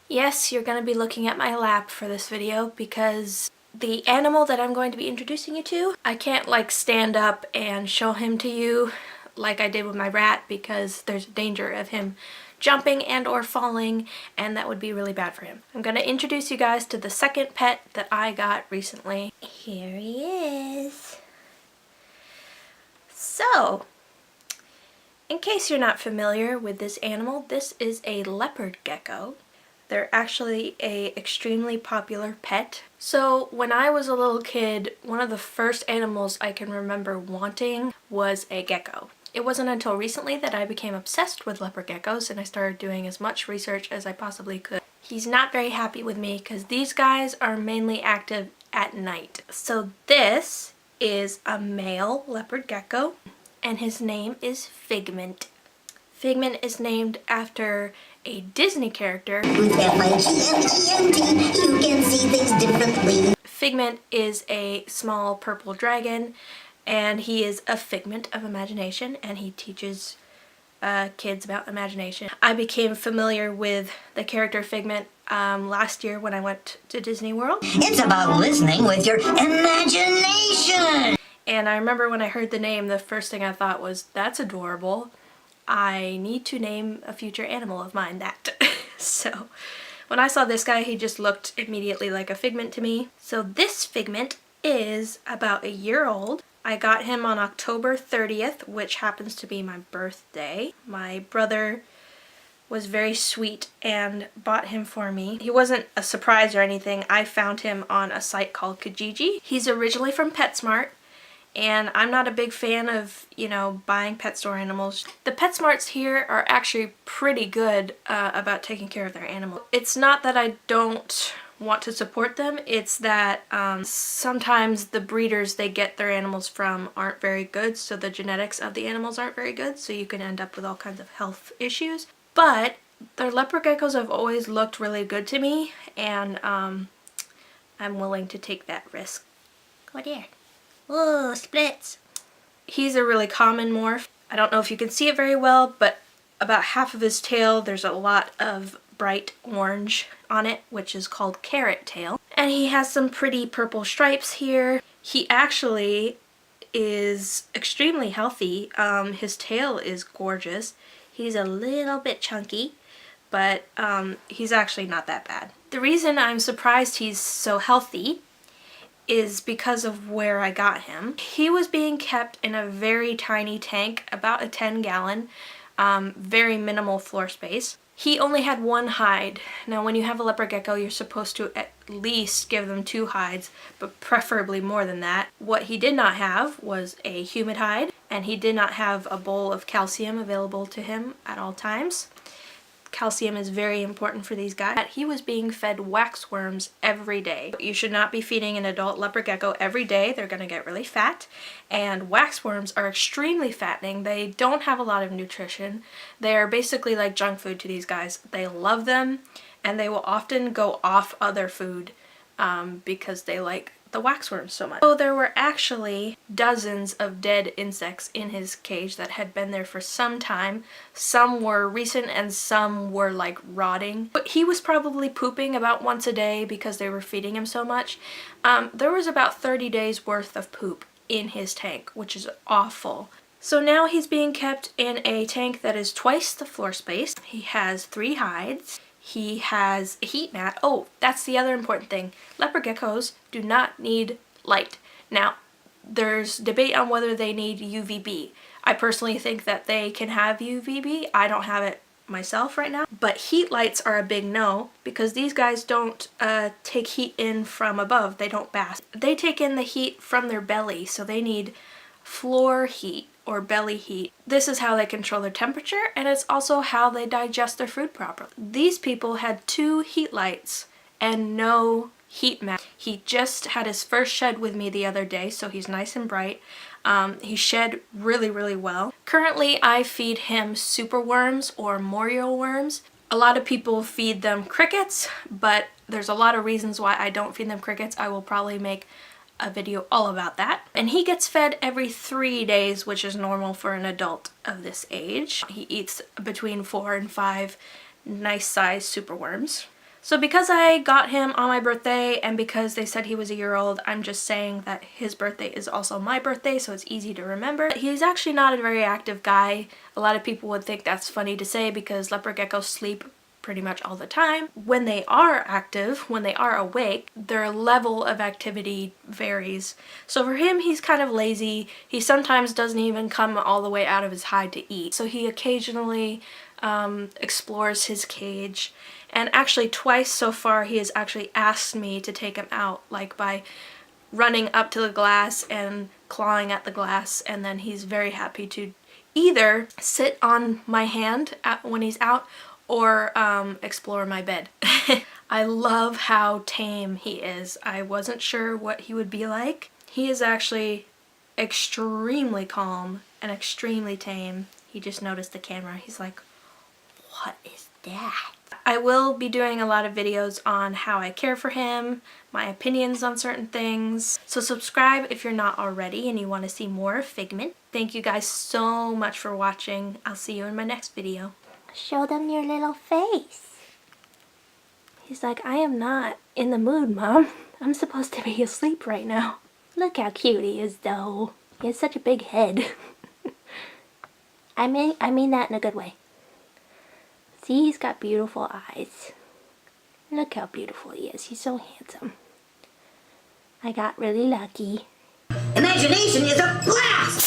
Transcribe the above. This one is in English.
Yes, you're going to be looking at my lap for this video because the animal that I'm going to be introducing you to, I can't like stand up and show him to you like I did with my rat because there's a danger of him jumping and or falling, and that would be really bad for him. I'm going to introduce you guys to the second pet that I got recently. Here he is. So, in case you're not familiar with this animal, this is a leopard gecko. They're actually a extremely popular pet. So when I was a little kid, one of the first animals I can remember wanting was a gecko. It wasn't until recently that I became obsessed with leopard geckos and I started doing as much research as I possibly could. He's not very happy with me because these guys are mainly active at night. So this is a male leopard gecko and his name is Figment. Figment is named after a Disney character. With F-I-G-M-E-N-T, you can see things differently. Figment is a small purple dragon, and he is a figment of imagination, and he teaches kids about imagination. I became familiar with the character Figment last year when I went to Disney World. It's about listening with your imagination! And I remember when I heard the name, the first thing I thought was, that's adorable. I need to name a future animal of mine that. So when I saw this guy, he just looked immediately like a Figment to me. So this Figment is about a year old. I got him on October 30th, which happens to be my birthday. My brother was very sweet and bought him for me. He wasn't a surprise or anything. I found him on a site called Kijiji. He's originally from PetSmart. And I'm not a big fan of, you know, buying pet store animals. The PetSmarts here are actually pretty good about taking care of their animals. It's not that I don't want to support them, it's that sometimes the breeders they get their animals from aren't very good, so the genetics of the animals aren't very good, so you can end up with all kinds of health issues. But their leopard geckos have always looked really good to me, and I'm willing to take that risk. Go there. Whoa, splits! He's a really common morph. I don't know if you can see it very well, but about half of his tail there's a lot of bright orange on it, which is called carrot tail. And he has some pretty purple stripes here. He actually is extremely healthy. His tail is gorgeous. He's a little bit chunky, but he's actually not that bad. The reason I'm surprised he's so healthy is because of where I got him. He was being kept in a very tiny tank, about a 10-gallon, very minimal floor space. He only had one hide. Now when you have a leopard gecko, you're supposed to at least give them 2 hides, but preferably more than that. What he did not have was a humid hide, and he did not have a bowl of calcium available to him at all times. Calcium is very important for these guys. He was being fed waxworms every day. You should not be feeding an adult leopard gecko every day. They're going to get really fat, and waxworms are extremely fattening. They don't have a lot of nutrition. They're basically like junk food to these guys. They love them, and they will often go off other food because they like the waxworms so much. So there were actually dozens of dead insects in his cage that had been there for some time. Some were recent and some were like rotting. But he was probably pooping about once a day because they were feeding him so much. There was about 30 days worth of poop in his tank, which is awful. So now he's being kept in a tank that is twice the floor space. He has 3 hides. He has a heat mat. Oh, that's the other important thing. Leopard geckos do not need light. Now, there's debate on whether they need UVB. I personally think that they can have UVB. I don't have it myself right now. But heat lights are a big no because these guys don't take heat in from above. They don't bask. They take in the heat from their belly, so they need floor heat or belly heat. This is how they control their temperature, and it's also how they digest their food properly. These people had 2 heat lights and no heat mat. He just had his first shed with me the other day, so he's nice and bright. He shed really, really well. Currently, I feed him super worms or Morio worms. A lot of people feed them crickets, but there's a lot of reasons why I don't feed them crickets. I will probably make a video all about that. And he gets fed every 3 days, which is normal for an adult of this age. He eats between 4 and 5 nice sized superworms. So because I got him on my birthday and because they said he was a year old, I'm just saying that his birthday is also my birthday, so it's easy to remember. He's actually not a very active guy. A lot of people would think that's funny to say because leopard geckos sleep pretty much all the time. When they are active, when they are awake, their level of activity varies. So for him, he's kind of lazy. He sometimes doesn't even come all the way out of his hide to eat. So he occasionally explores his cage. And actually twice so far he has actually asked me to take him out, like by running up to the glass and clawing at the glass, and then he's very happy to either sit on my hand when he's out or explore my bed. I love how tame he is. I wasn't sure what he would be like. He is actually extremely calm and extremely tame. He just noticed the camera. He's like, what is that? I will be doing a lot of videos on how I care for him, my opinions on certain things. So subscribe if you're not already and you want to see more of Figment. Thank you guys so much for watching. I'll see you in my next video. Show them your little face. He's like, I am not in the mood, Mom. I'm supposed to be asleep right now. Look how cute he is, though. He has such a big head. I mean that in a good way. See, he's got beautiful eyes. Look how beautiful he is. He's so handsome. I got really lucky. Imagination is a blast!